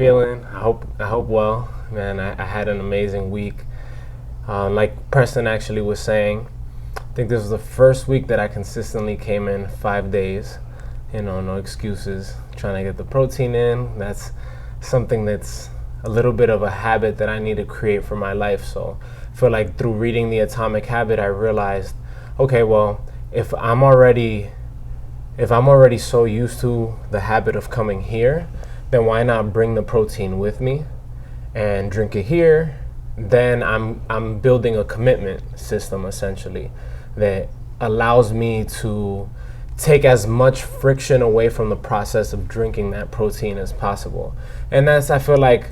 feeling? I hope well, man. I had an amazing week. Like Preston actually was saying, I think this was the first week that I consistently came in 5 days. No excuses. Trying to get the protein in. That's something that's a little bit of a habit that I need to create for my life. So I feel like through reading The Atomic Habit, I realized, okay, well, if I'm already so used to the habit of coming here, then why not bring the protein with me and drink it here? Then I'm building a commitment system essentially that allows me to take as much friction away from the process of drinking that protein as possible. And that's, I feel like,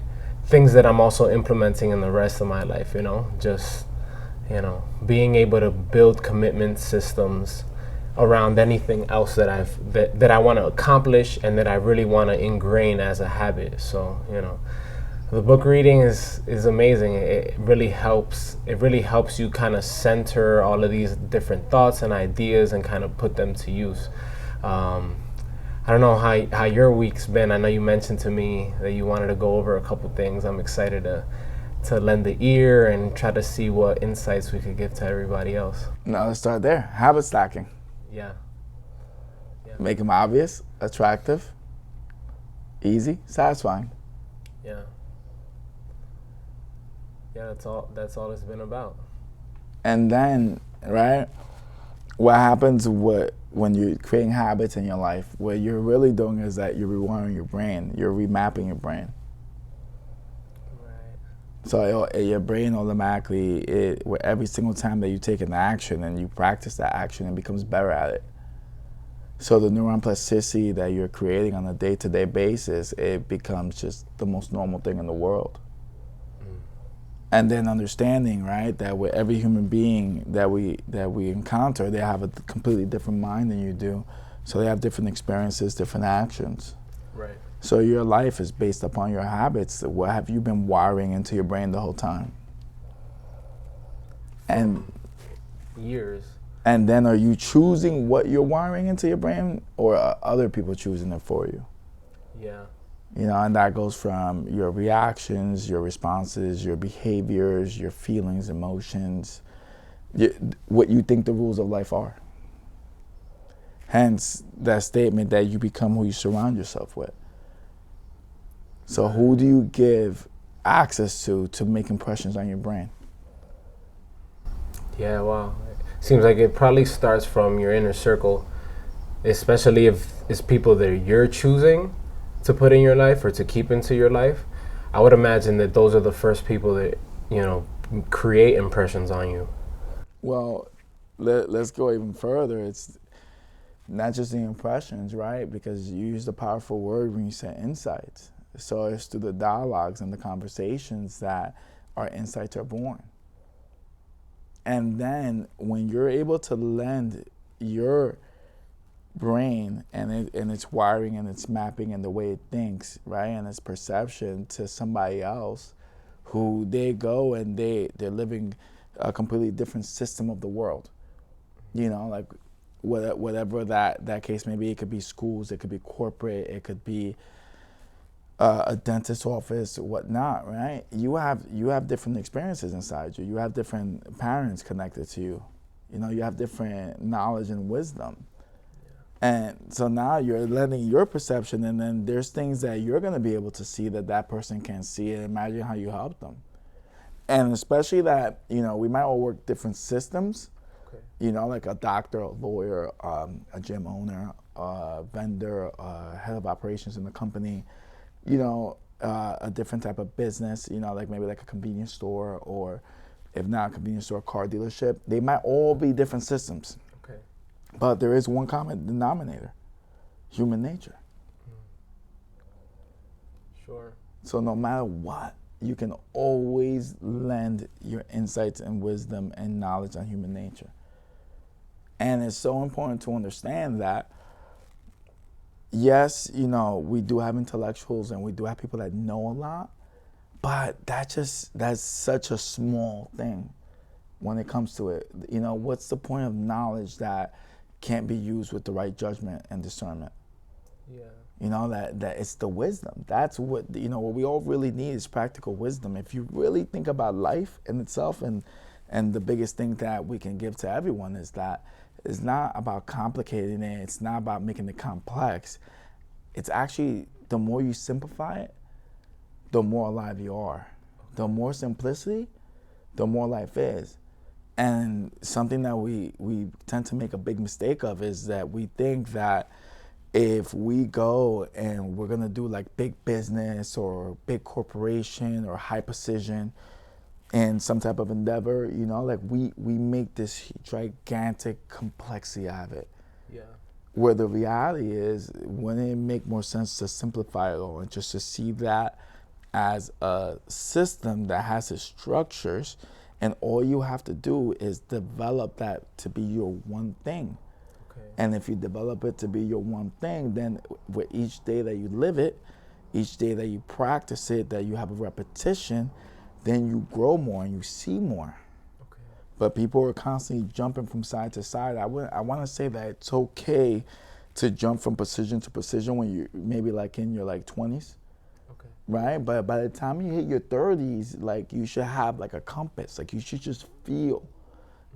things that I'm also implementing in the rest of my life, just being able to build commitment systems around anything else that I want to accomplish and that I really want to ingrain as a habit. So, the book reading is amazing. It really helps you kind of center all of these different thoughts and ideas and kind of put them to use. I don't know how your week's been. I know you mentioned to me that you wanted to go over a couple things. I'm excited to lend the ear and try to see what insights we could give to everybody else. Now let's start there. Habit stacking. Yeah. Make them obvious, attractive, easy, satisfying. Yeah. Yeah, that's all it's been about. And then, right, what happens when you're creating habits in your life, what you're really doing is that you're rewiring your brain, you're remapping your brain. Right. So your brain automatically, where every single time that you take an action and you practice that action, it becomes better at it. So the neuron plasticity that you're creating on a day-to-day basis, it becomes just the most normal thing in the world. And then understanding, right, that with every human being that we encounter, they have a completely different mind than you do. So they have different experiences, different actions. Right. So your life is based upon your habits. What have you been wiring into your brain the whole time? And years. And then are you choosing what you're wiring into your brain, or are other people choosing it for you? Yeah. And that goes from your reactions, your responses, your behaviors, your feelings, emotions, what you think the rules of life are. Hence, that statement that you become who you surround yourself with. So who do you give access to make impressions on your brain? Yeah, wow. Seems like it probably starts from your inner circle, especially if it's people that you're choosing to put in your life or to keep into your life. I would imagine that those are the first people that, create impressions on you. Well, let's go even further. It's not just the impressions, right? Because you used a powerful word when you said insights. So it's through the dialogues and the conversations that our insights are born. And then when you're able to lend your brain and its wiring and its mapping and the way it thinks, right, and its perception to somebody else, who they go and they're living a completely different system of the world, like whatever that case may be. It could be schools, it could be corporate, it could be a dentist's office, whatnot, right? You have different experiences inside you. You have different parents connected to you. You have different knowledge and wisdom. And so now you're letting your perception, and then there's things that you're going to be able to see that person can't see, and imagine how you help them. And especially that, we might all work different systems, okay. Like a doctor, a lawyer, a gym owner, a vendor, head of operations in the company, a different type of business, like maybe like a convenience store, or if not a convenience store, a car dealership. They might all be different systems. Okay. But there is one common denominator: human nature. Sure. So no matter what, you can always lend your insights and wisdom and knowledge on human nature. And it's so important to understand that, yes, we do have intellectuals and we do have people that know a lot, but that's such a small thing when it comes to it. What's the point of knowledge that can't be used with the right judgment and discernment? Yeah. You know, that it's the wisdom. That's what, what we all really need is practical wisdom. If you really think about life in itself, and the biggest thing that we can give to everyone is that it's not about complicating it. It's not about making it complex. It's actually, the more you simplify it, the more alive you are. The more simplicity, the more life is. And something that we tend to make a big mistake of is that we think that if we go and we're gonna do like big business or big corporation or high precision in some type of endeavor, like we make this gigantic complexity out of it. Yeah. Where the reality is, wouldn't it make more sense to simplify it all and just to see that as a system that has its structures, and all you have to do is develop that to be your one thing. Okay. And if you develop it to be your one thing, then with each day that you live it, each day that you practice it, that you have a repetition, then you grow more and you see more. Okay. But people are constantly jumping from side to side. I want to say that it's okay to jump from precision to precision when you maybe like in your like 20s. Okay. Right? But by the time you hit your 30s, like you should have like a compass. Like you should just feel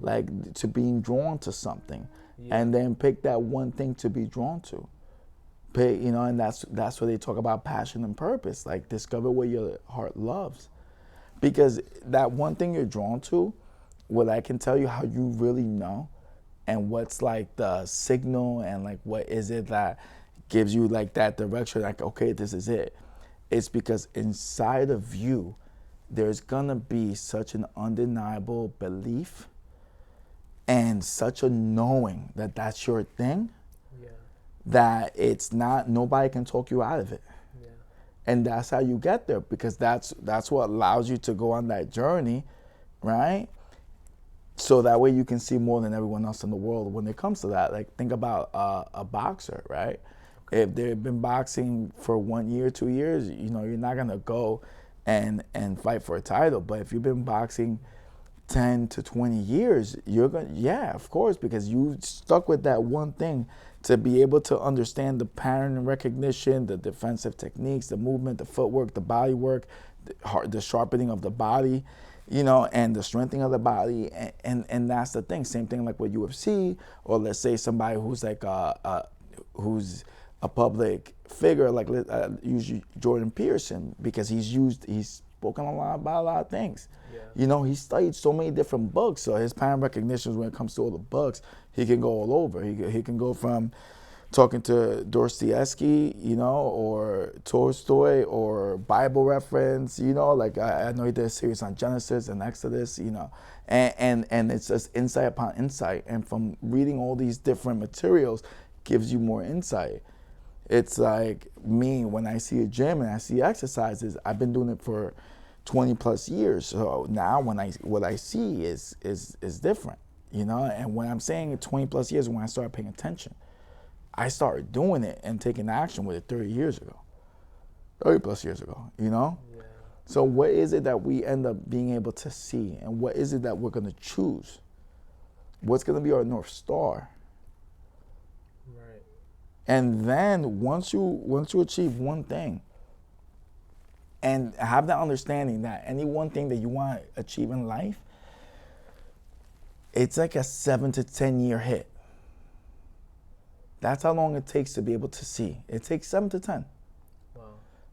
like to being drawn to something. Yeah. And then pick that one thing to be drawn to. Pick, and that's where they talk about passion and purpose. Like discover what your heart loves. Because that one thing you're drawn to, what I can tell you how you really know and what's like the signal and like what is it that gives you like that direction, like, okay, this is it. It's because inside of you, there's gonna be such an undeniable belief and such a knowing that that's your thing, Yeah. that it's not, nobody can talk you out of it. Yeah. And that's how you get there, because that's what allows you to go on that journey, right? So that way you can see more than everyone else in the world when it comes to that. Like think about a boxer, right? Okay. If they've been boxing for 1 year, 2 years, you're not gonna go and fight for a title. But if you've been boxing 10 to 20 years, you're gonna, yeah, of course, because you stuck with that one thing to be able to understand the pattern recognition, the defensive techniques, the movement, the footwork, the body work, the sharpening of the body, and the strengthening of the body. And that's the thing. Same thing like with UFC, or let's say somebody who's like who's a public figure, like usually Jordan Peterson, because he's spoken about a lot of things. Yeah. He studied so many different books, so his pattern recognition, when it comes to all the books, he can go all over. He can go from talking to Dostoevsky, or Tolstoy, or Bible reference, like I know he did a series on Genesis and Exodus, and it's just insight upon insight. And from reading all these different materials gives you more insight. It's like me, when I see a gym and I see exercises, I've been doing it for 20 plus years. So now what I see is different, and when I'm saying 20 plus years, when I started paying attention, I started doing it and taking action with it 30 plus years ago, Yeah. So what is it that we end up being able to see, and what is it that we're going to choose? What's going to be our North Star? Right. And then once you achieve one thing, and have that understanding that any one thing that you want to achieve in life, it's like a 7 to 10 year hit. That's how long it takes to be able to see. It takes 7 to 10. Wow.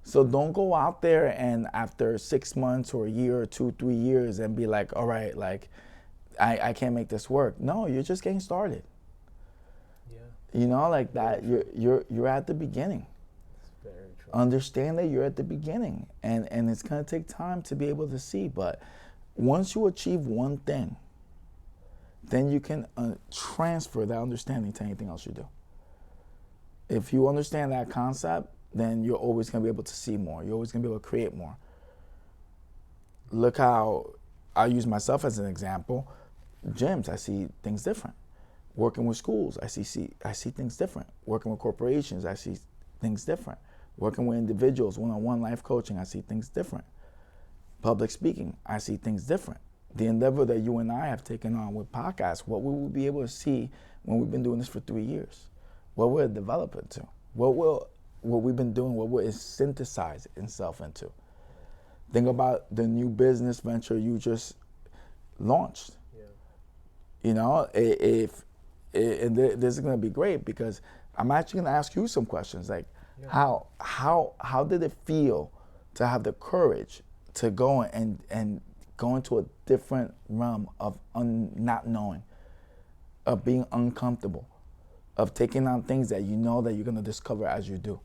So don't go out there and after 6 months or a year or 2, 3 years and be like, all right, like I can't make this work. No, you're just getting started. Yeah. Like that. You're at the beginning. That's very true. Understand that you're at the beginning, and it's gonna take time to be able to see. But once you achieve one thing, then you can transfer that understanding to anything else you do. If you understand that concept, then you're always going to be able to see more. You're always going to be able to create more. Look how I use myself as an example. Gyms, I see things different. Working with schools, I see things different. Working with corporations, I see things different. Working with individuals, one-on-one life coaching, I see things different. Public speaking, I see things different. The endeavor that you and I have taken on with podcasts, what we will be able to see when we've been doing this for 3 years. What will it develop into? What will what we've been doing, what we're synthesizing itself into. Think about the new business venture you just launched. Yeah. You know, and this is going to be great because I'm actually going to ask you some questions like, how did it feel to have the courage to go and go into a different realm of not knowing, of being uncomfortable, of taking on things that you know that you're going to discover as you do?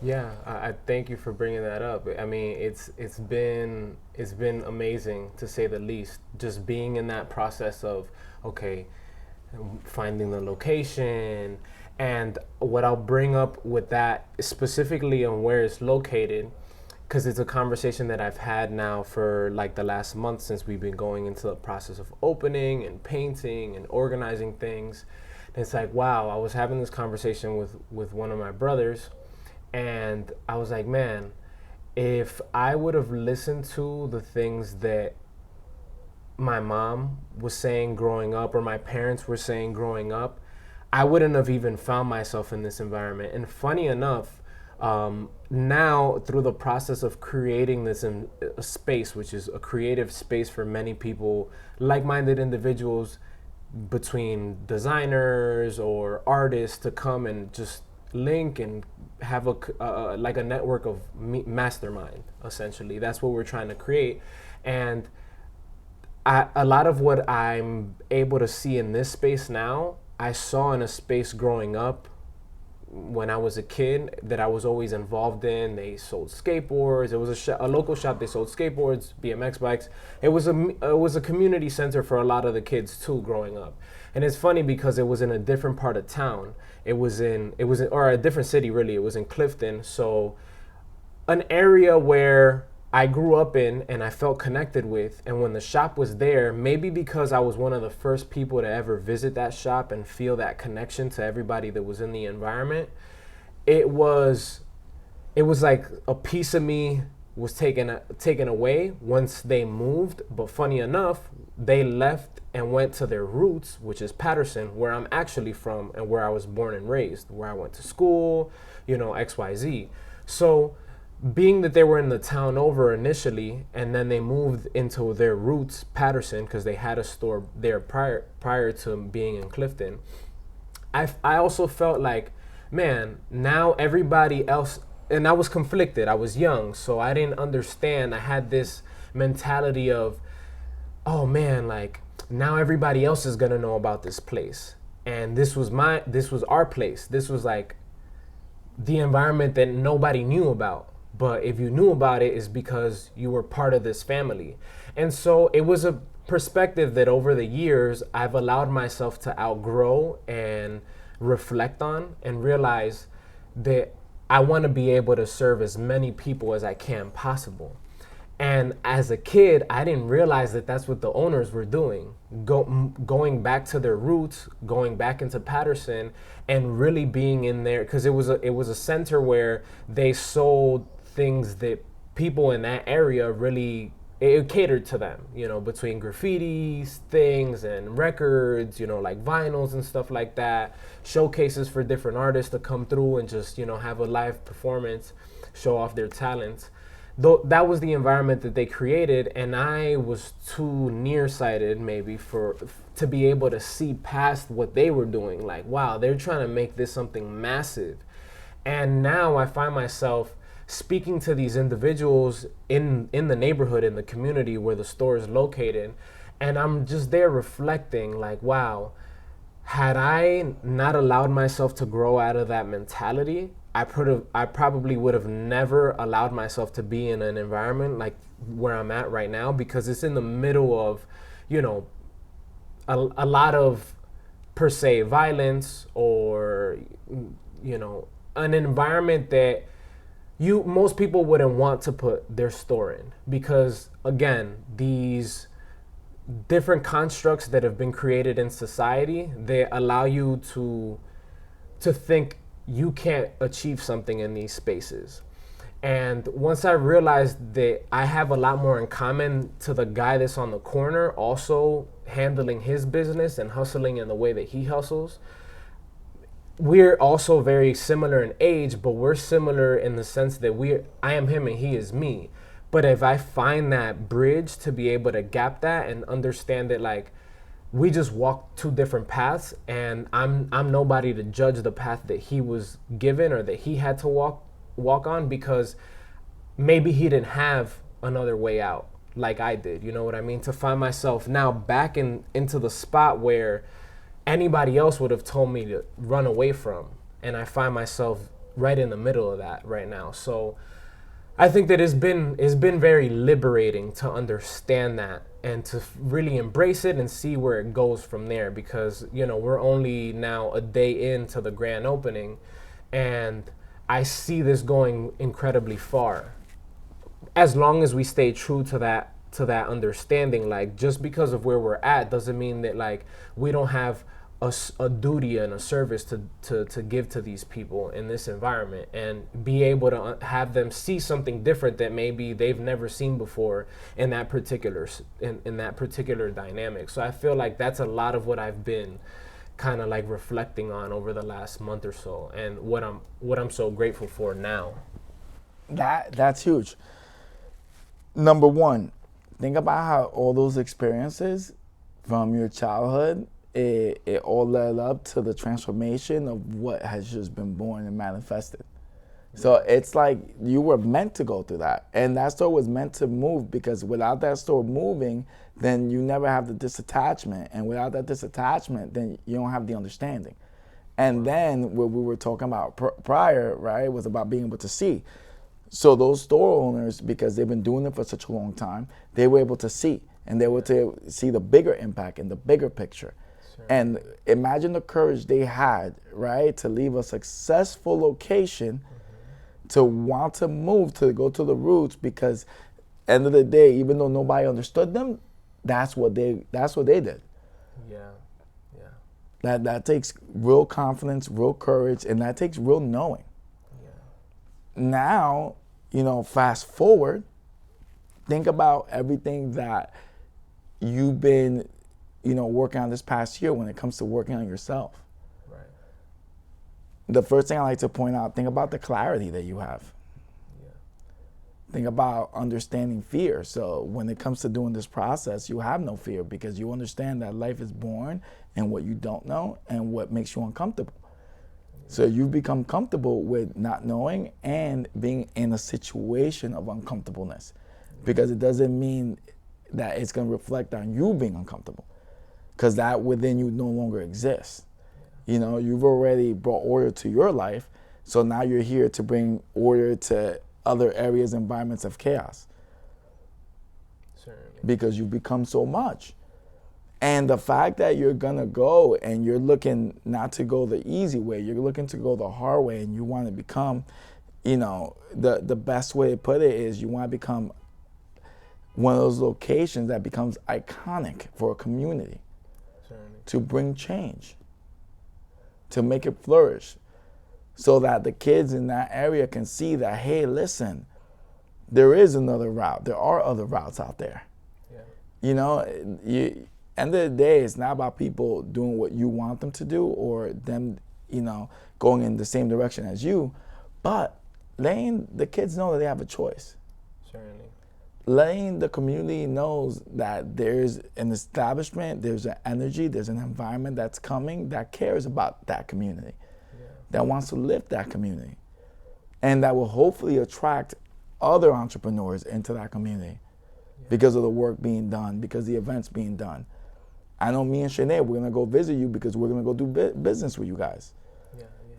Yeah, I thank you for bringing that up. I mean, it's been amazing to say the least. Just being in that process of okay, finding the location, and what I'll bring up with that specifically on where it's located, because it's a conversation that I've had now for like the last month since we've been going into the process of opening and painting and organizing things. And it's like, wow, I was having this conversation with one of my brothers, and I was like, man, if I would have listened to the things that my mom was saying growing up or my parents were saying growing up, I wouldn't have even found myself in this environment. And funny enough, now through the process of creating this in a space, which is a creative space for many people, like-minded individuals, between designers or artists to come and just link and have a like a network of mastermind. Essentially, that's what we're trying to create. And a lot of what I'm able to see in this space now, I saw in a space growing up when I was a kid that I was always involved in. They sold skateboards. It was a local shop. They sold skateboards, BMX bikes. It was a community center for a lot of the kids too growing up. And it's funny because it was in a different part of town. It was in or a different city really. It was in Clifton. So an area where I grew up in and I felt connected with. And when the shop was there, maybe because I was one of the first people to ever visit that shop and feel that connection to everybody that was in the environment, it was like a piece of me was taken away once they moved. But funny enough, they left and went to their roots, which is Patterson, where I'm actually from and where I was born and raised, where I went to school, XYZ. So being that they were in the town over initially, and then they moved into their roots, Patterson, because they had a store there prior to being in Clifton, I also felt like, man, now everybody else, and I was conflicted. I was young, so I didn't understand. I had this mentality of, oh man, like now everybody else is gonna know about this place, and this was our place. This was like the environment that nobody knew about. But if you knew about it, it's because you were part of this family. And so it was a perspective that over the years, I've allowed myself to outgrow and reflect on and realize that I want to be able to serve as many people as I can possible. And as a kid, I didn't realize that that's what the owners were doing, going back to their roots, going back into Patterson, and really being in there, because it was a center where they sold things that people in that area really, it catered to them, between graffitis, things, and records, like vinyls and stuff like that, showcases for different artists to come through and just, have a live performance, show off their talents. Though that was the environment that they created, and I was too nearsighted maybe to be able to see past what they were doing. Like, wow, they're trying to make this something massive. And now I find myself speaking to these individuals in the neighborhood, in the community where the store is located, and I'm just there reflecting like, wow, had I not allowed myself to grow out of that mentality, I probably would have never allowed myself to be in an environment like where I'm at right now, because it's in the middle of, a lot of per se violence, or, an environment that most people wouldn't want to put their store in, because again, these different constructs that have been created in society, they allow you to think you can't achieve something in these spaces. And once I realized that I have a lot more in common to the guy that's on the corner, also handling his business and hustling in the way that he hustles, we're also very similar in age, but we're similar in the sense that I am him and he is me. But if I find that bridge to be able to gap that and understand that, like, we just walk two different paths, and I'm nobody to judge the path that he was given or that he had to walk on, because maybe he didn't have another way out like I did. You know what I mean? To find myself now back into the spot where anybody else would have told me to run away from, and I find myself right in the middle of that right now. So I think that it's been very liberating to understand that and to really embrace it and see where it goes from there, because we're only now a day into the grand opening, and I see this going incredibly far as long as we stay true to that understanding. Like, just because of where we're at doesn't mean that, like, we don't have a duty and a service to give to these people in this environment, and be able to have them see something different that maybe they've never seen before in that particular dynamic. So I feel like that's a lot of what I've been kind of like reflecting on over the last month or so, and what I'm so grateful for now. That's huge. Number one, think about how all those experiences from your childhood, it all led up to the transformation of what has just been born and manifested. So it's like you were meant to go through that. And that store was meant to move, because without that store moving, then you never have the disattachment. And without that disattachment, then you don't have the understanding. And then what we were talking about prior, right, was about being able to see. So those store owners, because they've been doing it for such a long time, they were able to see. And they were able to see the bigger impact and the bigger picture. Sure. And imagine the courage they had, right, to leave a successful location, to want to move, to go to the roots, because end of the day, even though nobody understood them, that's what they did. Yeah. That takes real confidence, real courage, and that takes real knowing. Yeah. Now, fast forward, think about everything that you've been, working on this past year when it comes to working on yourself. Right. The first thing I like to point out, think about the clarity that you have. Yeah. Think about understanding fear. So when it comes to doing this process, you have no fear, because you understand that life is born and what you don't know and what makes you uncomfortable. So you've become comfortable with not knowing and being in a situation of uncomfortableness, because it doesn't mean that it's going to reflect on you being uncomfortable, because that within you no longer exists. You've already brought order to your life, so now you're here to bring order to other areas, environments of chaos. Certainly. Because you've become so much. And the fact that you're gonna go and you're looking not to go the easy way, you're looking to go the hard way, and you want to become, the best way to put it is you want to become one of those locations that becomes iconic for a community. Certainly. To bring change, to make it flourish, so that the kids in that area can see that, hey, listen, there is another route. There are other routes out there. Yeah. End of the day, it's not about people doing what you want them to do, or them, going in the same direction as you, but letting the kids know that they have a choice. Certainly. Letting the community knows that there's an establishment, there's an energy, there's an environment that's coming that cares about that community, that wants to lift that community, and that will hopefully attract other entrepreneurs into that community because of the work being done, because the events being done. I know me and Shanae, we're gonna go visit you because we're gonna go do business with you guys,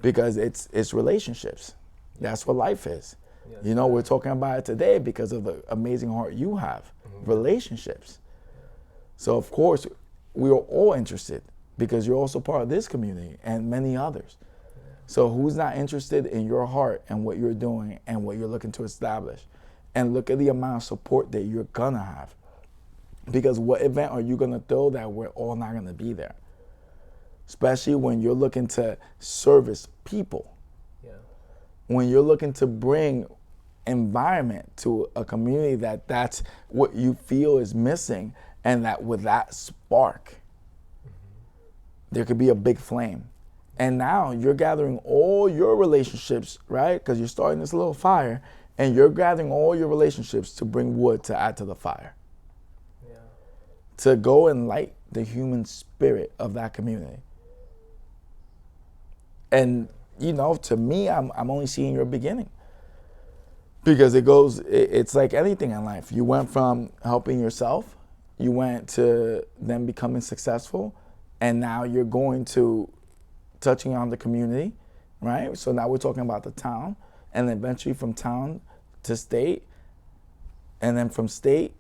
because it's relationships. That's what life is. We're talking about it today because of the amazing heart you have, relationships. So of course, we are all interested, because you're also part of this community and many others. So who's not interested in your heart and what you're doing and what you're looking to establish? And look at the amount of support that you're gonna have. Because what event are you gonna throw that we're all not gonna be there? Especially when you're looking to service people. Yeah. When you're looking to bring environment to a community that's what you feel is missing, and that with that spark, there could be a big flame. And now you're gathering all your relationships, right? Because you're starting this little fire, and you're gathering all your relationships to bring wood to add to the fire. Yeah. To go and light the human spirit of that community. And, you know, to me, I'm only seeing your beginning. Because it's like anything in life. You went from helping yourself, you went to then becoming successful, and now you're going to touching on the community, right? So now we're talking about the town, and then eventually from town to state, and then from state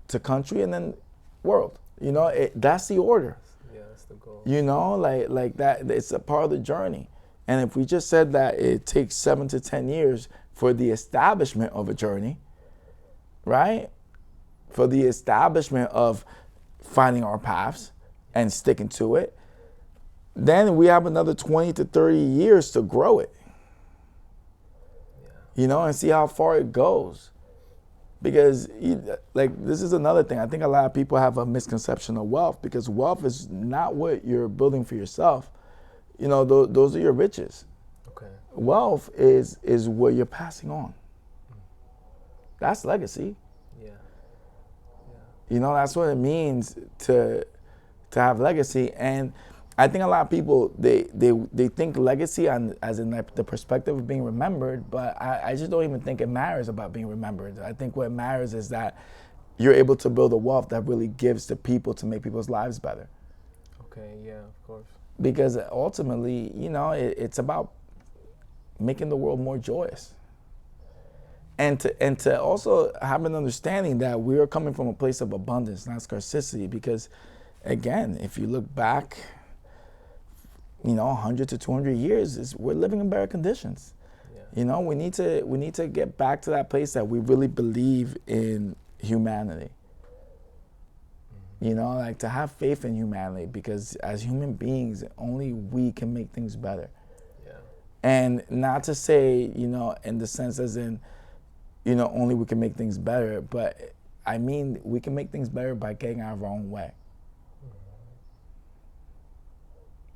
to country, and then world. You know, that's the order. Yeah, that's the goal. You know, like that, it's a part of the journey. And if we just said that it takes 7 to 10 years for the establishment of a journey, right? For the establishment of finding our paths and sticking to it, then we have another 20 to 30 years to grow it. You know, and see how far it goes. Because, like, this is another thing. I think a lot of people have a misconception of wealth, because wealth is not what you're building for yourself. You know, those are your riches. Okay. Wealth is what you're passing on. That's legacy. Yeah. You know, that's what it means to have legacy. And I think a lot of people, they think legacy as in the perspective of being remembered, but I just don't even think it matters about being remembered. I think what matters is that you're able to build a wealth that really gives to people to make people's lives better. Okay, yeah, of course. Because ultimately, you know, it's about making the world more joyous. And to also have an understanding that we are coming from a place of abundance, not scarcity. Because, again, if you look back, you know, 100 to 200 years, we're living in better conditions. Yeah. You know, we need to get back to that place that we really believe in humanity. Mm-hmm. You know, like to have faith in humanity, because as human beings, only we can make things better. Yeah. And not to say, you know, in the sense as in, you know, only we can make things better, but I mean, we can make things better by getting out of our own way.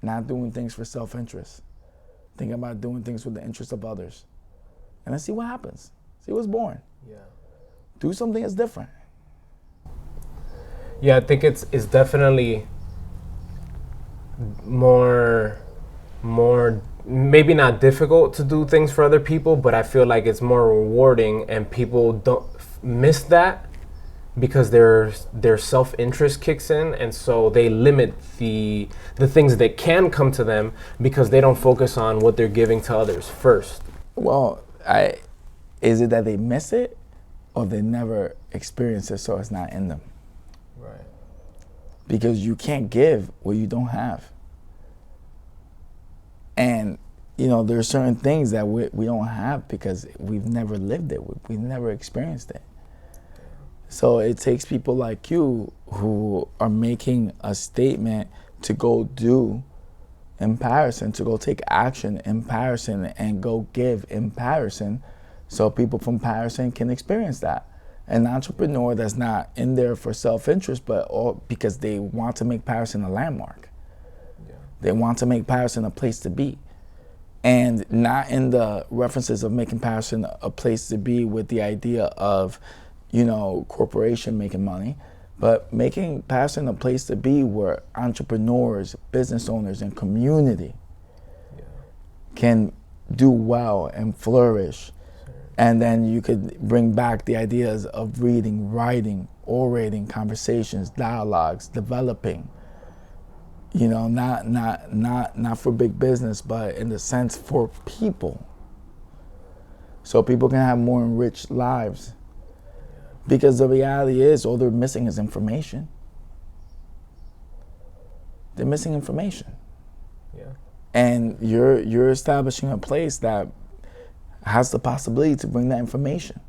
Not doing things for self-interest. Thinking about doing things with the interest of others. And then see what happens. See what's born. Yeah. Do something that's different. Yeah, I think it's definitely more maybe not difficult to do things for other people, but I feel like it's more rewarding, and people don't miss that because their self-interest kicks in, and so they limit the things that can come to them because they don't focus on what they're giving to others first. Well, is it that they miss it, or they never experience it, so it's not in them? Right. Because you can't give what you don't have. And, you know, there are certain things that we don't have because we've never lived it. We've never experienced it. So it takes people like you who are making a statement to go do in Patterson, to go take action in Patterson and go give in Patterson, so people from Patterson can experience that. An entrepreneur that's not in there for self-interest, but all because they want to make Patterson a landmark. Yeah. They want to make Patterson a place to be. And not in the references of making Patterson a place to be with the idea of, you know, corporation making money, but making Patterson a place to be where entrepreneurs, business owners, and community can do well and flourish. And then you could bring back the ideas of reading, writing, orating, conversations, dialogues, developing. You know, not for big business, but in the sense for people. So people can have more enriched lives. Because the reality is, all they're missing is information. They're missing information. Yeah. And you're establishing a place that has the possibility to bring that information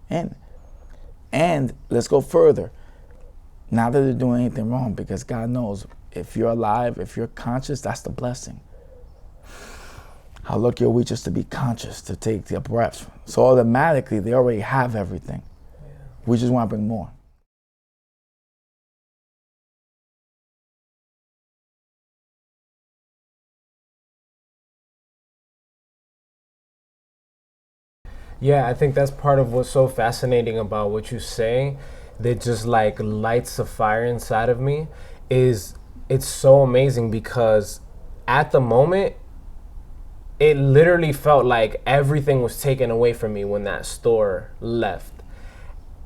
in. And let's go further. Not that they're doing anything wrong, because God knows if you're alive, if you're conscious, that's the blessing. how lucky are we just to be conscious, to take the breath. So automatically, they already have everything. Yeah. We just want to bring more. Yeah, I think that's part of what's so fascinating about what you say that just like lights a fire inside of me is it's so amazing because at the moment it literally felt like everything was taken away from me when that store left.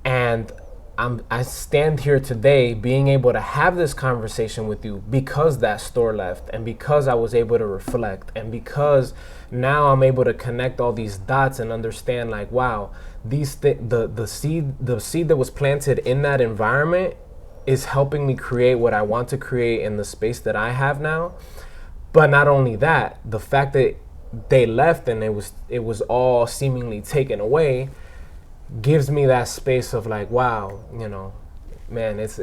And I stand here today being able to have this conversation with you because that store left and because I was able to reflect and because now I'm able to connect all these dots and understand like, wow, the seed that was planted in that environment is helping me create what I want to create in the space that I have now. But not only that, the fact that they left and it was all seemingly taken away gives me that space of like, wow, you know, man, it's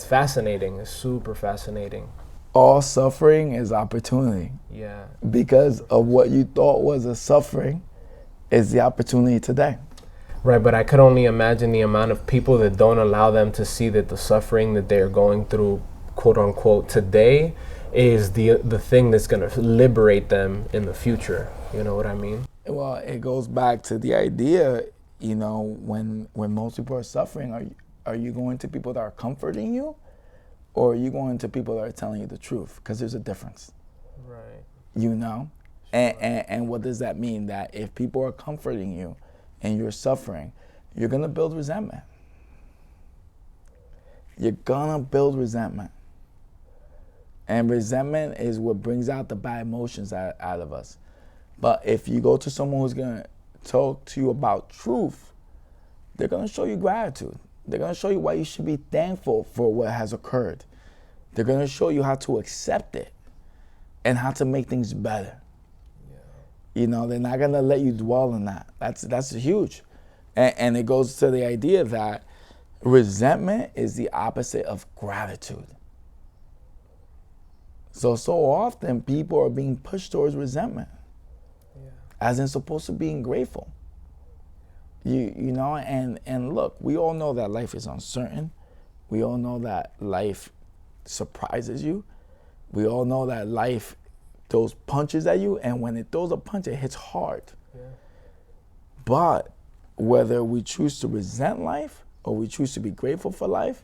fascinating. It's super fascinating. All suffering is opportunity. Yeah. Because of what you thought was a suffering is the opportunity today. Right, but I could only imagine the amount of people that don't allow them to see that the suffering that they're going through, quote unquote, today is the thing that's going to liberate them in the future. You know what I mean? Well, it goes back to the idea, you know, when most people are suffering, are you going to people that are comforting you, or are you going to people that are telling you the truth? Because there's a difference. Right. You know? And what does that mean? That if people are comforting you and you're suffering, you're going to build resentment. You're going to build resentment. And resentment is what brings out the bad emotions out of us. But if you go to someone who's going to talk to you about truth, they're going to show you gratitude. They're going to show you why you should be thankful for what has occurred. They're going to show you how to accept it and how to make things better. Yeah. You know, they're not going to let you dwell on that. That's huge. And it goes to the idea that resentment is the opposite of gratitude. So often people are being pushed towards resentment. Yeah. As in supposed to being grateful. You know, and look, we all know that life is uncertain. We all know that life surprises you. We all know that life throws punches at you, and when it throws a punch, it hits hard. Yeah. But whether we choose to resent life or we choose to be grateful for life,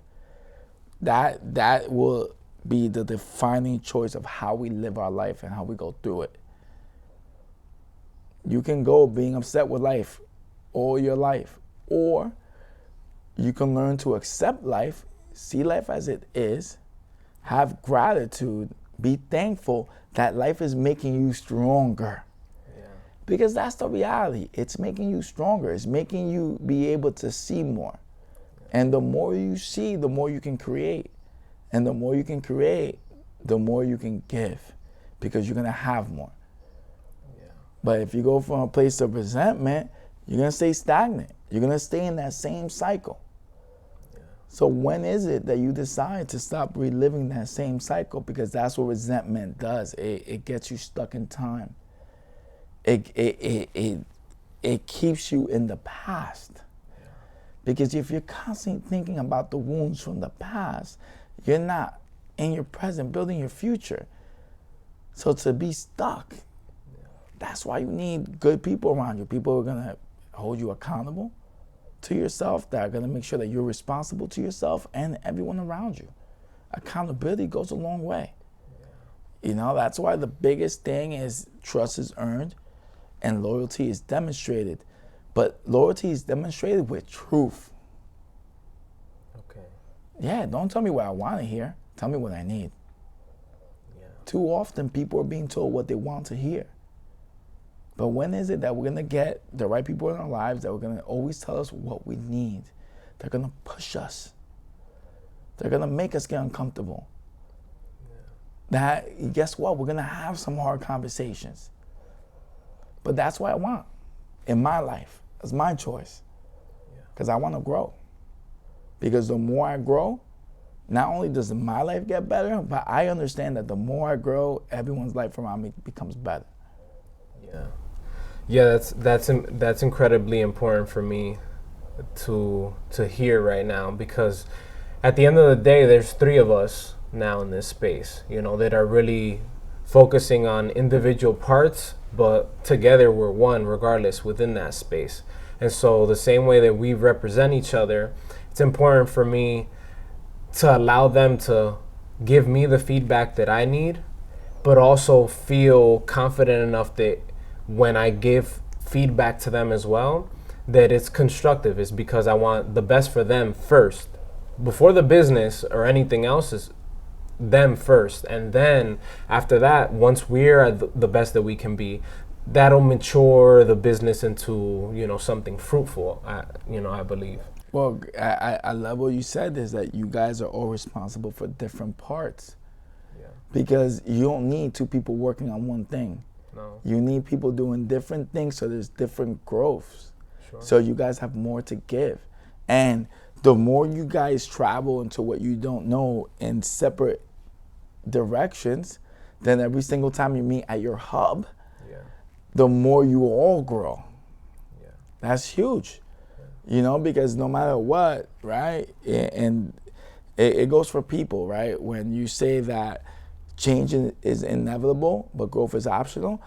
that will be the defining choice of how we live our life and how we go through it. You can go being upset with life all your life, or you can learn to accept life, see life as it is, have gratitude, be thankful that life is making you stronger. Yeah. Because that's the reality. It's making you stronger. It's making you be able to see more. Yeah. And the more you see, the more you can create. And the more you can create, the more you can give, because you're going to have more. Yeah. But if you go from a place of resentment, you're going to stay stagnant. You're going to stay in that same cycle. Yeah. So when is it that you decide to stop reliving that same cycle? Because that's what resentment does. It gets you stuck in time. It keeps you in the past. Yeah. Because if you're constantly thinking about the wounds from the past, you're not in your present building your future. So to be stuck, that's why you need good people around you. People who are going to hold you accountable to yourself, that are going to make sure that you're responsible to yourself and everyone around you. Accountability goes a long way. You know, that's why the biggest thing is trust is earned and loyalty is demonstrated. But loyalty is demonstrated with truth. Yeah, don't tell me what I want to hear. Tell me what I need. Yeah. Too often, people are being told what they want to hear. But when is it that we're going to get the right people in our lives that are going to always tell us what we need? They're going to push us. They're going to make us get uncomfortable. Yeah. Guess what? We're going to have some hard conversations. But that's what I want in my life. It's my choice. Because I want to grow. Because the more I grow, not only does my life get better, but I understand that the more I grow, everyone's life around me becomes better. Yeah. Yeah, that's incredibly important for me to hear right now, because at the end of the day, there's three of us now in this space, that are really focusing on individual parts, but together we're one regardless within that space. And so the same way that we represent each other, it's important for me to allow them to give me the feedback that I need, but also feel confident enough that when I give feedback to them as well, that it's constructive. It's because I want the best for them first. Before the business or anything else, is them first. And then after that, once we're at the best that we can be, that'll mature the business into, something fruitful, I believe. Well, I love what you said, is that you guys are all responsible for different parts. Yeah. Because you don't need two people working on one thing. No. You need people doing different things, so there's different growths. Sure. So you guys have more to give. And the more you guys travel into what you don't know in separate directions, then every single time you meet at your hub, Yeah. the more you all grow. Yeah. That's huge. Because no matter what, right? And it goes for people, right? When you say that change is inevitable, but growth is optional,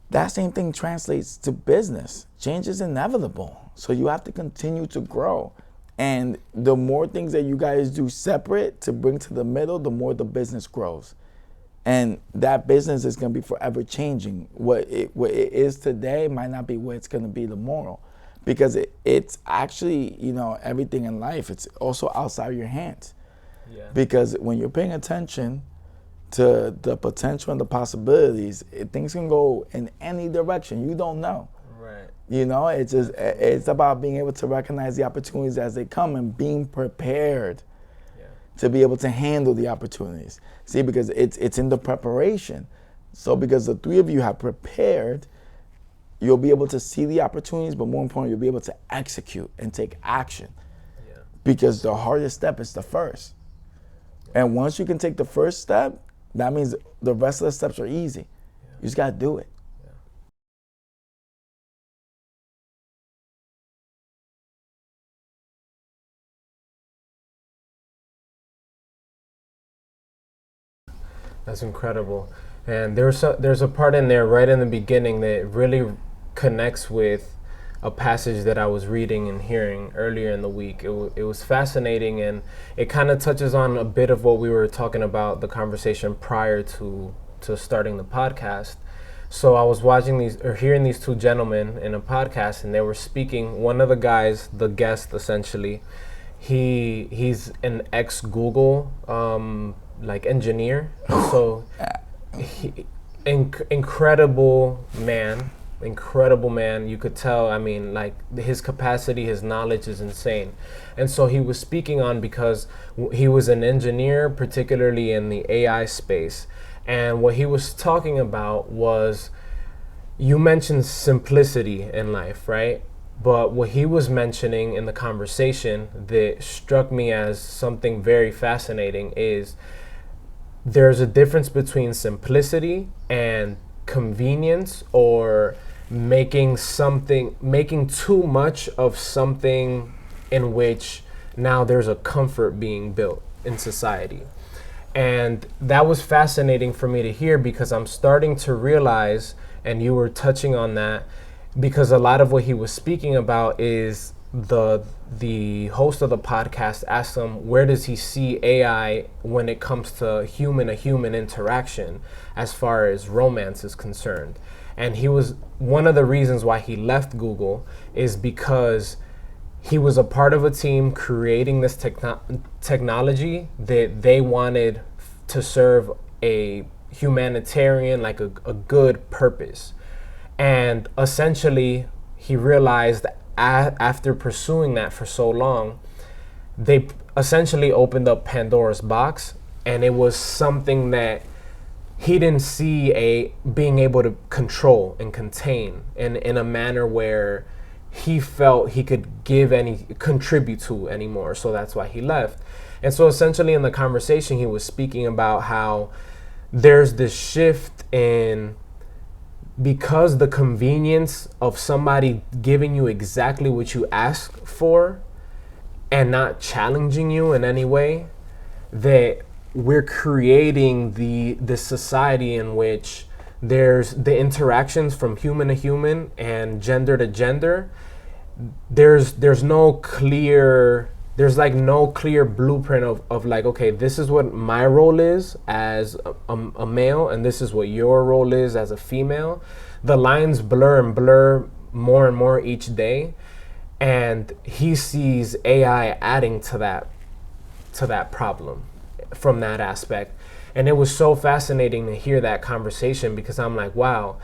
that same thing translates to business. Change is inevitable. So you have to continue to grow. And the more things that you guys do separate to bring to the middle, the more the business grows. And that business is going to be forever changing. What it is today might not be what it's going to be tomorrow. Because it's actually, everything in life, it's also outside your hands. Yeah. Because when you're paying attention to the potential and the possibilities, things can go in any direction. You don't know. Right. It's about being able to recognize the opportunities as they come and being prepared to be able to handle the opportunities. See, because it's in the preparation. So because the three of you have prepared, you'll be able to see the opportunities, but more importantly, you'll be able to execute and take action. Yeah. Because the hardest step is the first. And once you can take the first step, that means the rest of the steps are easy. Yeah. You just got to do it. Yeah. That's incredible. And there's a part in there right in the beginning that really connects with a passage that I was reading and hearing earlier in the week. It was fascinating, and it kind of touches on a bit of what we were talking about, the conversation prior to starting the podcast. So I was hearing these two gentlemen in a podcast, and they were speaking. One of the guys, the guest essentially, he's an ex-Google engineer. So incredible man. You could tell, his capacity, his knowledge is insane. And so he was speaking on, because he was an engineer, particularly in the AI space. And what he was talking about was, you mentioned simplicity in life, right? But what he was mentioning in the conversation that struck me as something very fascinating is, there's a difference between simplicity and convenience, or making too much of something in which now there's a comfort being built in society. And that was fascinating for me to hear, because I'm starting to realize, and you were touching on that, because a lot of what he was speaking about is the host of the podcast asked him, where does he see AI when it comes to human interaction as far as romance is concerned? And he was, one of the reasons why he left Google is because he was a part of a team creating this technology that they wanted to serve a humanitarian, like a good purpose. And essentially he realized after pursuing that for so long, they essentially opened up Pandora's box, and it was something that he didn't see being able to control and contain in a manner where he felt he could contribute to anymore. So that's why he left. And so essentially in the conversation, he was speaking about how there's this shift in because the convenience of somebody giving you exactly what you ask for and not challenging you in any way, that we're creating the society in which there's the interactions from human to human and gender to gender. There's no clear, there's like no clear blueprint of like, okay, this is what my role is as a male, and this is what your role is as a female. The lines blur and blur more and more each day, and he sees AI adding to that problem from that aspect. And it was so fascinating to hear that conversation, because I'm like, wow,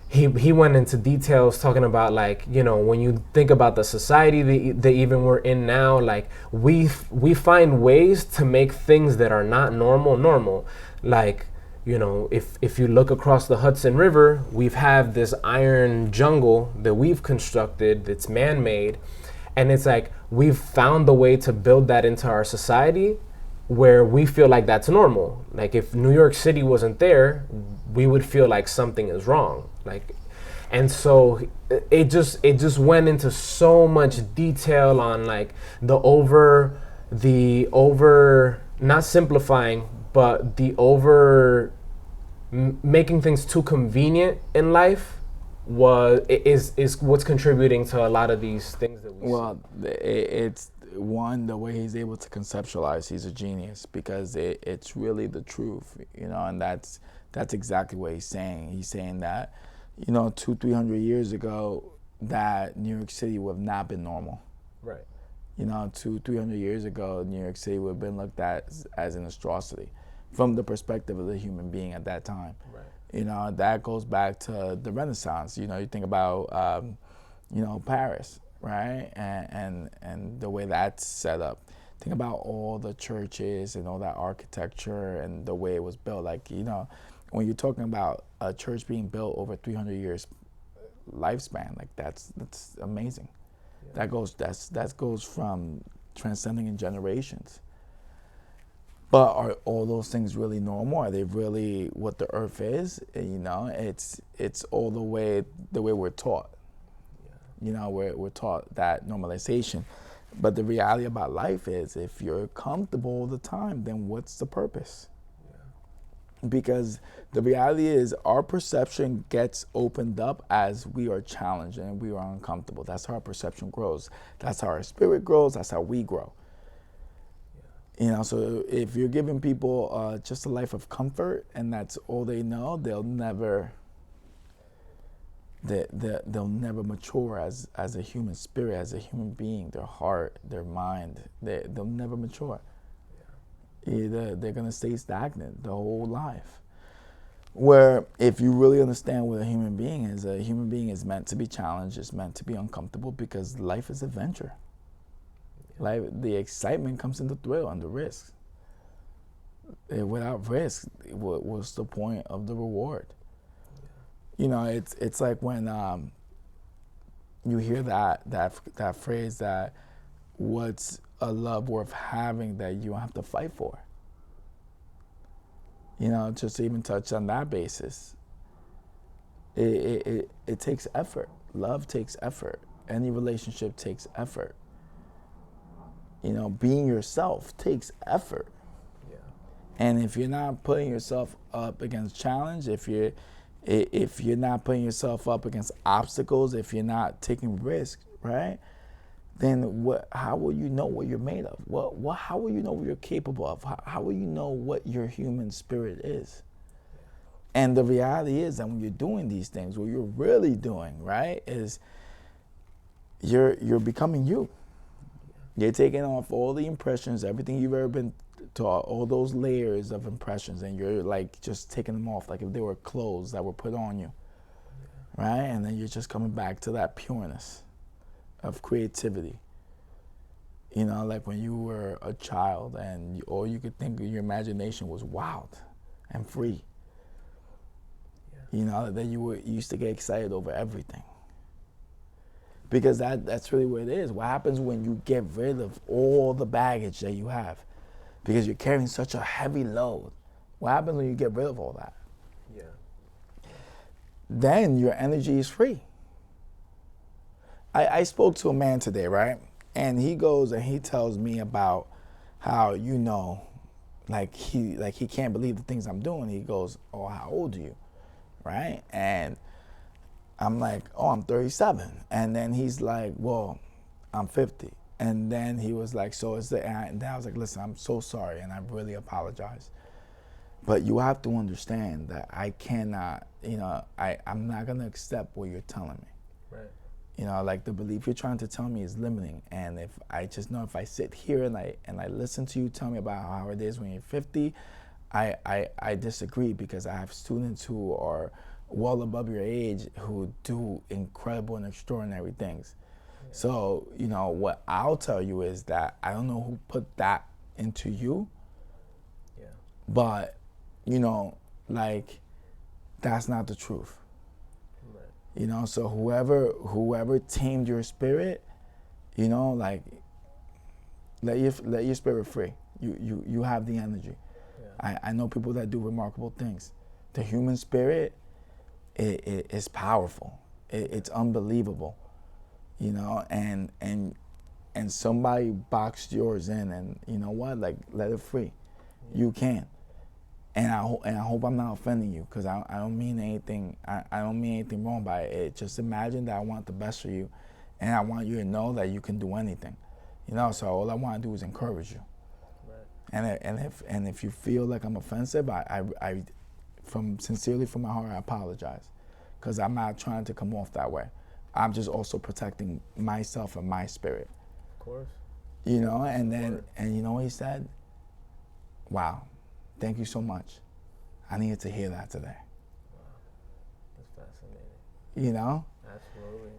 he went into details talking about, like, you know, when you think about the society that even we're in now, like we find ways to make things that are not normal. Like, you know, if you look across the Hudson River, we've have this iron jungle that we've constructed that's man-made, and it's like we've found a way to build that into our society where we feel like that's normal. Like if New York City wasn't there, we would feel like something is wrong. Like, and so it just went into so much detail on like the over, not simplifying, but the over making things too convenient in life is what's contributing to a lot of these things that we see. Well, it's one, the way he's able to conceptualize, he's a genius, because it's really the truth, you know, and that's exactly what he's saying. He's saying that, you know, 200-300 years ago, that New York City would have not been normal. Right. You know, 200-300 years ago, New York City would have been looked at as an atrocity from the perspective of the human being at that time. Right. You know, that goes back to the Renaissance. You know, you think about, you know, Paris, right? And the way that's set up. Think about all the churches and all that architecture and the way it was built. Like, you know, when you're talking about a church being built over 300 years lifespan, like that's amazing. Yeah. That goes from transcending in generations. But are all those things really normal? Are they really what the earth is? You know, it's all the way we're taught. You know, we're taught that normalization. But the reality about life is, if you're comfortable all the time, then what's the purpose? Yeah. Because the reality is, our perception gets opened up as we are challenged and we are uncomfortable. That's how our perception grows. That's how our spirit grows. That's how we grow. Yeah. You know, so if you're giving people just a life of comfort and that's all they know, they'll never mature as a human spirit, as a human being. Their heart, their mind, they'll never mature. Yeah. Either they're gonna stay stagnant the whole life. Where if you really understand what a human being is meant to be challenged, is meant to be uncomfortable, because life is adventure. Yeah. Life, the excitement comes in the thrill and the risk. Without risk, what's the point of the reward? You know, it's like when you hear that phrase, that what's a love worth having that you don't have to fight for? You know, just to even touch on that basis, it takes effort. Love takes effort. Any relationship takes effort. You know, being yourself takes effort. Yeah. And if you're not putting yourself up against challenge, if you're not putting yourself up against obstacles, if you're not taking risks, right, then how will you know what you're made of? How will you know what you're capable of? How will you know what your human spirit is? And the reality is that when you're doing these things, what you're really doing, right, is you're becoming you. You're taking off all the impressions, everything you've ever been taught, all those layers of impressions, and you're like just taking them off like if they were clothes that were put on you, right? And then you're just coming back to that pureness of creativity. You know, like when you were a child and all you could think of, your imagination was wild and free. Yeah. You know, that you used to get excited over everything. Because that's really what it is. What happens when you get rid of all the baggage that you have? Because you're carrying such a heavy load. What happens when you get rid of all that? Yeah. then your energy is free. I spoke to a man today, right? And he goes and he tells me about how, like he can't believe the things I'm doing. He goes, "Oh, how old are you?" Right? And I'm like, "Oh, I'm 37." And then he's like, "Well, I'm 50." And then he was like, "So is the," and then I was like, "Listen, I'm so sorry and I really apologize. But you have to understand that I cannot, I'm not gonna accept what you're telling me. Right. Like the belief you're trying to tell me is limiting. And if I just know if I sit here and I listen to you tell me about how it is when you're 50, I disagree, because I have students who are well above your age who do incredible and extraordinary things. Yeah. So, what I'll tell you is that I don't know who put that into you, yeah, but, like, that's not the truth. Right. So whoever tamed your spirit, like, let your spirit free. You have the energy. Yeah. I know people that do remarkable things. The human spirit is powerful. It's unbelievable. And somebody boxed yours in, and you know what? Like, let it free. Yeah. You can. And I hope I'm not offending you, because I don't mean anything. I don't mean anything wrong by it. Just imagine that I want the best for you, and I want you to know that you can do anything. So all I want to do is encourage you. Right. And if you feel like I'm offensive, I sincerely from my heart, I apologize, because I'm not trying to come off that way. I'm just also protecting myself and my spirit. Of course. And you know what he said? Wow. Thank you so much. I needed to hear that today. Wow. That's fascinating. Absolutely.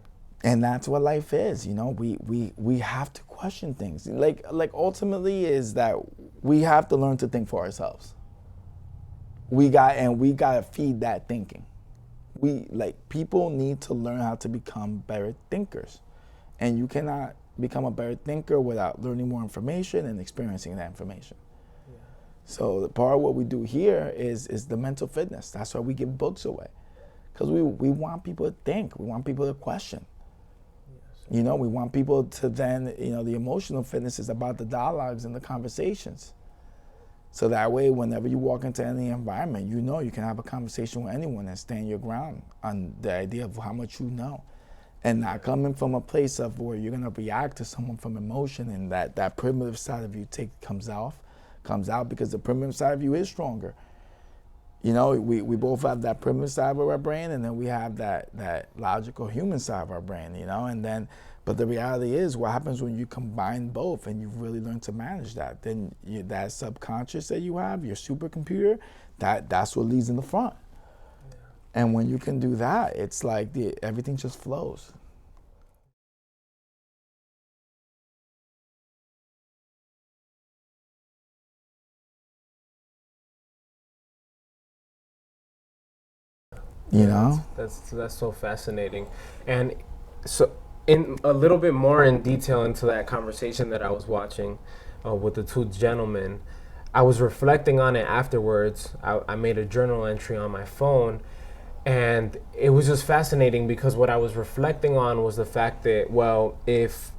And that's what life is. We have to question things. Like ultimately is that we have to learn to think for ourselves. We got to feed that thinking. People need to learn how to become better thinkers. And you cannot become a better thinker without learning more information and experiencing that information. So the part of what we do here is the mental fitness. That's why we give books away, because we want people to think. We want people to question. Yes. We want people to then, the emotional fitness is about the dialogues and the conversations. So that way, whenever you walk into any environment, you can have a conversation with anyone and stand your ground on the idea of how much you know. And not coming from a place of where you're going to react to someone from emotion, and that primitive side of you comes out, because the primitive side of you is stronger. We both have that primitive side of our brain, and then we have that logical human side of our brain, but the reality is, what happens when you combine both and you really learn to manage that, then that subconscious that you have, your supercomputer, that's what leads in the front. Yeah. And when you can do that, it's like everything just flows. That's so fascinating. And so, in a little bit more in detail into that conversation that I was watching with the two gentlemen, I was reflecting on it afterwards. I made a journal entry on my phone, and it was just fascinating, because what I was reflecting on was the fact that, well, if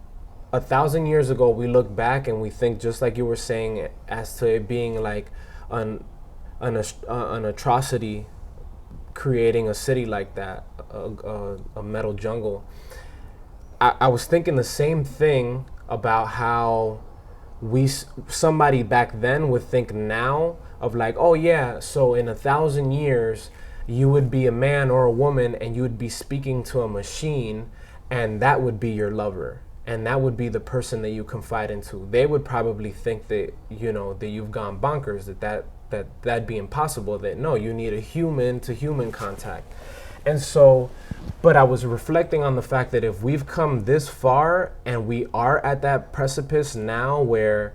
1,000 years ago we look back and we think, just like you were saying, as to it being like an atrocity, creating a city like that, a metal jungle. I was thinking the same thing about how somebody back then would think now of like, oh yeah, so in 1,000 years you would be a man or a woman and you would be speaking to a machine, and that would be your lover, and that would be the person that you confide into. They would probably think that that you've gone bonkers, that'd be impossible, that no, you need a human to human contact. And so, but I was reflecting on the fact that if we've come this far and we are at that precipice now where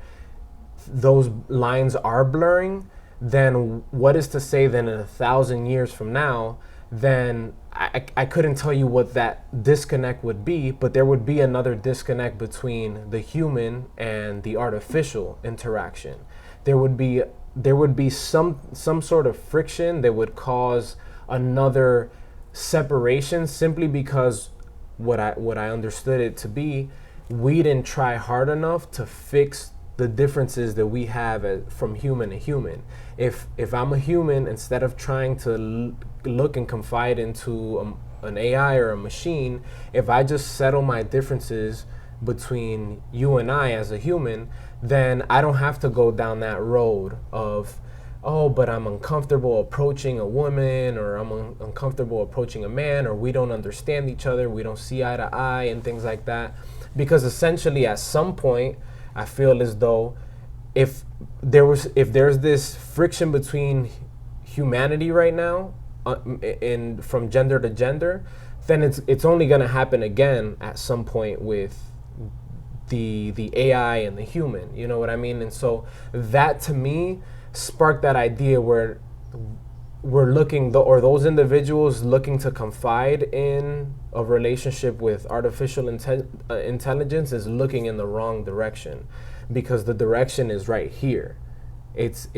those lines are blurring, then what is to say then in 1,000 years from now, then I couldn't tell you what that disconnect would be, but there would be another disconnect between the human and the artificial interaction. There would be some sort of friction that would cause another separation simply because what I understood it to be, we didn't try hard enough to fix the differences that we have from human to human. If I'm a human, instead of trying to look and confide into an AI or a machine, if I just settle my differences between you and I as a human, then I don't have to go down that road of, oh, but I'm uncomfortable approaching a woman, or I'm uncomfortable approaching a man, or we don't understand each other, we don't see eye to eye, and things like that. Because essentially, at some point, I feel as though if there's this friction between humanity right now, in from gender to gender, then it's only going to happen again at some point with the AI and the human. You know what I mean? And so that to me sparked that idea where we're looking, or those individuals looking to confide in a relationship with artificial intelligence is looking in the wrong direction, because the direction is right here. It's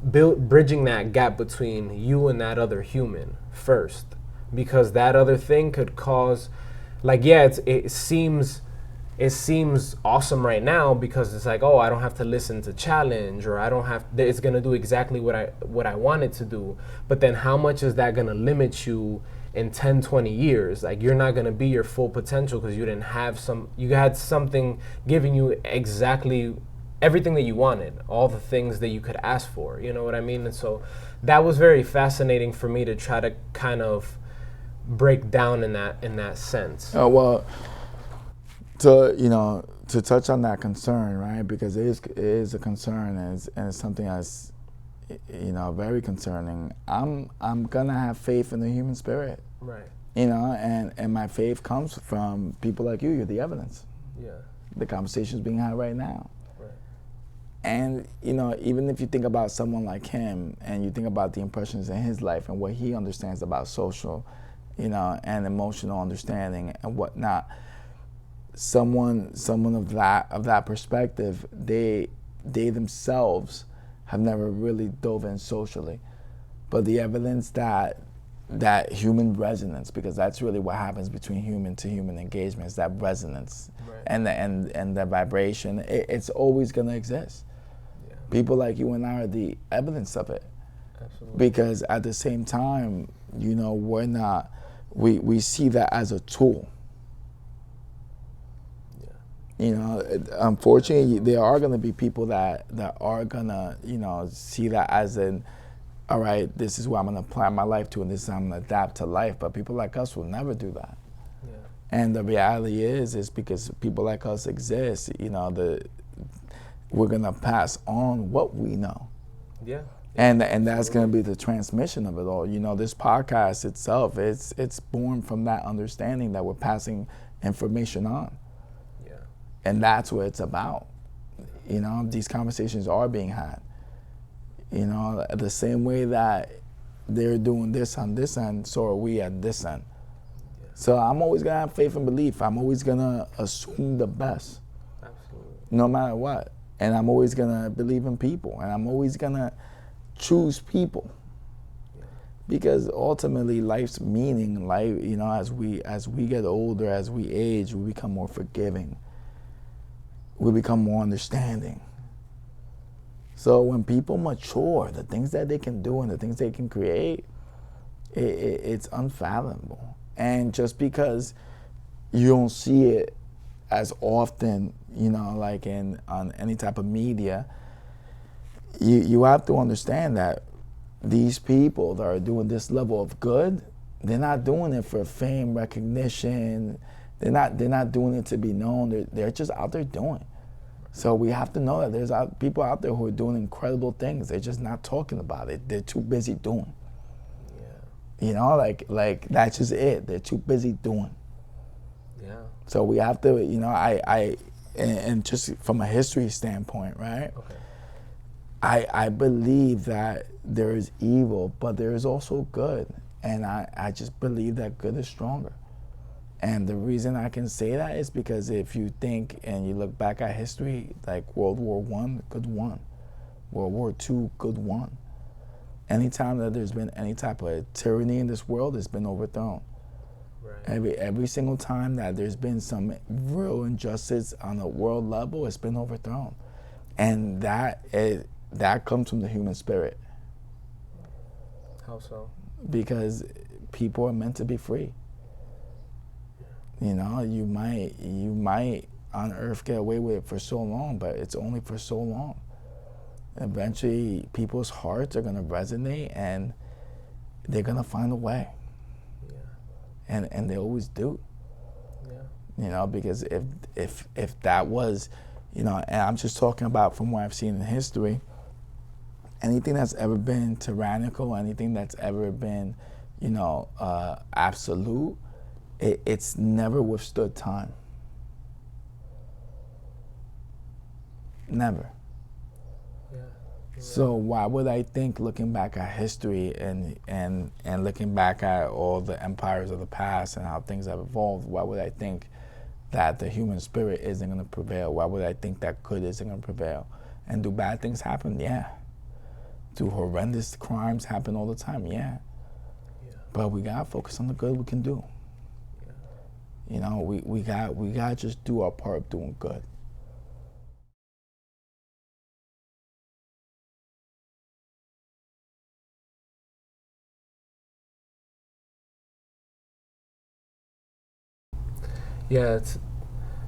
bridging that gap between you and that other human first, because that other thing could cause, like, yeah, it seems awesome right now because it's like, oh, I don't have to listen to challenge, or I don't have, it's gonna do exactly what I want it to do. But then how much is that gonna limit you in 10, 20 years? Like, you're not gonna be your full potential because you didn't have you had something giving you exactly everything that you wanted, all the things that you could ask for, you know what I mean? And so that was very fascinating for me to try to kind of break down in that sense. Oh, well, to touch on that concern, right? Because it is a concern, and it's something that's, very concerning. I'm gonna have faith in the human spirit, right? And my faith comes from people like you. You're the evidence. Yeah. The conversation's being had right now. Right. And even if you think about someone like him, and you think about the impressions in his life and what he understands about social, and emotional understanding and whatnot. Someone of that perspective, they themselves have never really dove in socially, but the evidence that human resonance, because that's really what happens between human to human engagement, is that resonance, right. and the vibration. It's always going to exist. Yeah. People like you and I are the evidence of it. Absolutely. Because at the same time, we're not. We see that as a tool. Unfortunately, there are going to be people that are going to, see that as all right, this is what I'm going to apply my life to, and this is how I'm going to adapt to life. But people like us will never do that. Yeah. And the reality is because people like us exist, we're going to pass on what we know. Yeah. And that's going to be the transmission of it all. This podcast itself, it's born from that understanding that we're passing information on. And that's what it's about. These conversations are being had. The same way that they're doing this on this end, so are we at this end. Yeah. So I'm always going to have faith and belief. I'm always going to assume the best. Absolutely. No matter what. And I'm always going to believe in people. And I'm always going to choose people. Yeah. Because ultimately life's meaning, as we get older, as we age, we become more forgiving. We become more understanding. So when people mature, the things that they can do and the things they can create, it's unfathomable. And just because you don't see it as often, like on any type of media, you have to understand that these people that are doing this level of good, they're not doing it for fame, recognition. They're not doing it to be known. They're just out there doing. So we have to know that there's people out there who are doing incredible things. They're just not talking about it. They're too busy doing. Yeah. Like that's just it. They're too busy doing. Yeah. So we have to, and just from a history standpoint, right? Okay. I believe that there is evil, but there is also good. And I just believe that good is stronger. And the reason I can say that is because if you think and you look back at history, like World War I, good won. World War II, good won. Anytime that there's been any type of tyranny in this world, it's been overthrown. Right. Every single time that there's been some real injustice on a world level, it's been overthrown. And that comes from the human spirit. How so? Because people are meant to be free. You know, you might on earth get away with it for so long, but it's only for so long. Eventually, people's hearts are going to resonate, and they're going to find a way. Yeah. And they always do. Yeah. You know, because if that was, you know, and I'm just talking about from what I've seen in history, anything that's ever been tyrannical, anything that's ever been, you know, absolute, it's never withstood time. Never. Yeah. So why would I think, looking back at history and looking back at all the empires of the past and how things have evolved, why would I think that the human spirit isn't going to prevail? Why would I think that good isn't going to prevail? And do bad things happen? Yeah. Do horrendous crimes happen all the time? Yeah. But we got to focus on the good we can do. You know, we got to just do our part of doing good. Yeah,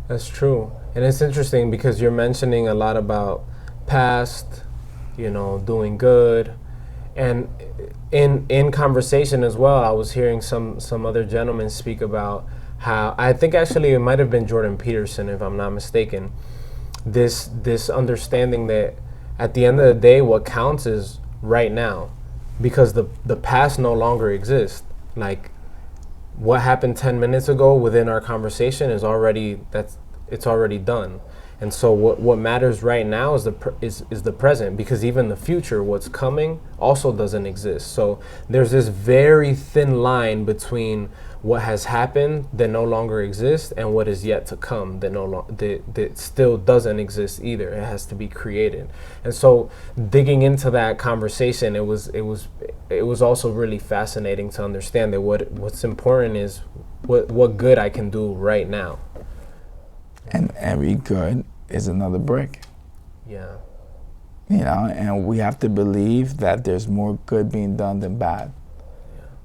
that's true. And it's interesting because you're mentioning a lot about past, you know, doing good. And in conversation as well, I was hearing some other gentlemen speak about how, I think actually it might have been Jordan Peterson, if I'm not mistaken, this understanding that at the end of the day, what counts is right now, because the past no longer exists. Like, what happened 10 minutes ago within our conversation is already done. And so what matters right now is the present, because even the future, what's coming, also doesn't exist. So there's this very thin line between what has happened that no longer exists and what is yet to come that still doesn't exist either. It has to be created. And so digging into that conversation, it was also really fascinating to understand that what's important is what good I can do right now. And every good is another brick. Yeah. You know, and we have to believe that there's more good being done than bad.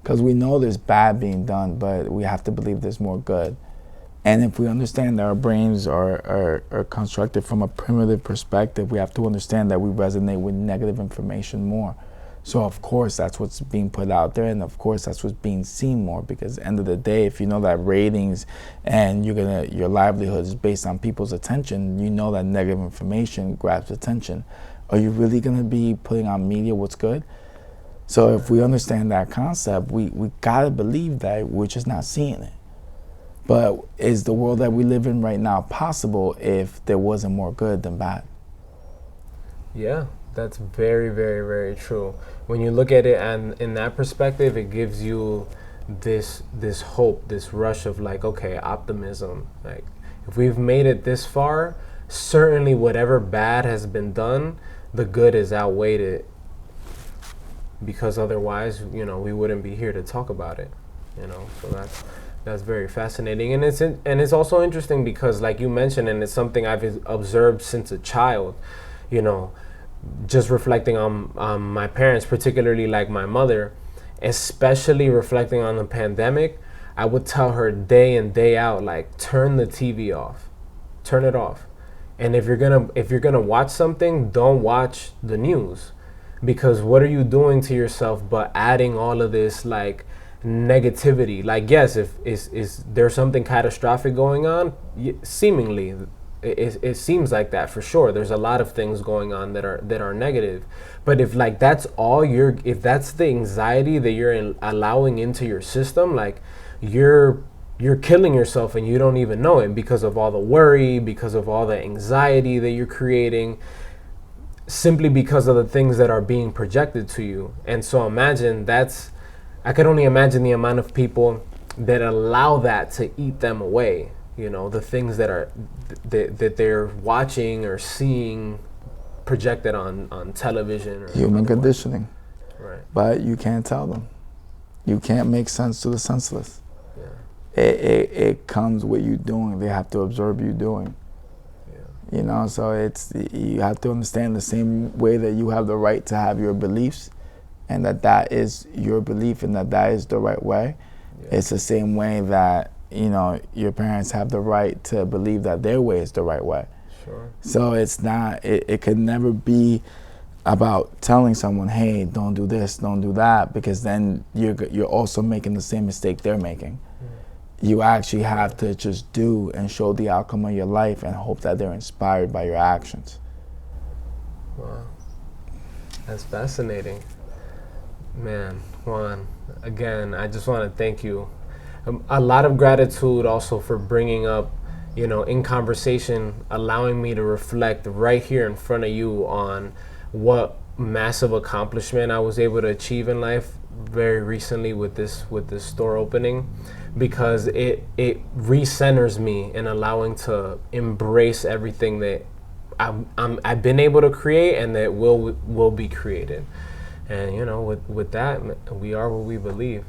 Because we know there's bad being done, but we have to believe there's more good. And if we understand that our brains are constructed from a primitive perspective, we have to understand that we resonate with negative information more. So of course that's what's being put out there, and of course that's what's being seen more, because at the end of the day, if you know that ratings and your livelihood is based on people's attention, you know that negative information grabs attention. Are you really gonna be putting on media what's good? So if we understand that concept, we gotta believe that we're just not seeing it. But is the world that we live in right now possible if there wasn't more good than bad? Yeah. That's very, very, very true. When you look at it and in that perspective, it gives you this hope, this rush of like, okay, optimism. Like, if we've made it this far, certainly whatever bad has been done, the good is outweighed it. Because otherwise, you know, we wouldn't be here to talk about it. You know, so that's very fascinating, and it's also interesting because, like you mentioned, and it's something I've observed since a child. You know, just reflecting on my parents, particularly like my mother, especially reflecting on the pandemic, I would tell her day in, day out, like, turn the TV off, turn it off. And if you're gonna watch something, don't watch the news, because what are you doing to yourself but adding all of this like negativity? Like, yes, if is there something catastrophic going on, seemingly. It seems like that for sure. There's a lot of things going on that are negative, but if like that's all if that's the anxiety that you're allowing into your system, like you're killing yourself and you don't even know it, because of all the worry, because of all the anxiety that you're creating, simply because of the things that are being projected to you. And so imagine I could only imagine the amount of people that allow that to eat them away. You know, the things that they're watching or seeing projected on television. Or human conditioning. Right. but you can't tell them. You can't make sense to the senseless. Yeah. It comes with you doing. They have to observe you doing. Yeah. You know, so you have to understand the same way that you have the right to have your beliefs, and that is your belief, and that is the right way. Yeah. It's the same way that, you know, your parents have the right to believe that their way is the right way. Sure. So it's not. It could never be about telling someone, hey, don't do this, don't do that, because then you're also making the same mistake they're making. You actually have to just do and show the outcome of your life and hope that they're inspired by your actions. Wow. That's fascinating. Man, Juan, again, I just want to thank you. A lot of gratitude also for bringing up, you know, in conversation, allowing me to reflect right here in front of you on what massive accomplishment I was able to achieve in life very recently with this store opening, because it recenters me in allowing to embrace everything that I've been able to create and that will be created. And you know, with that, we are what we believe.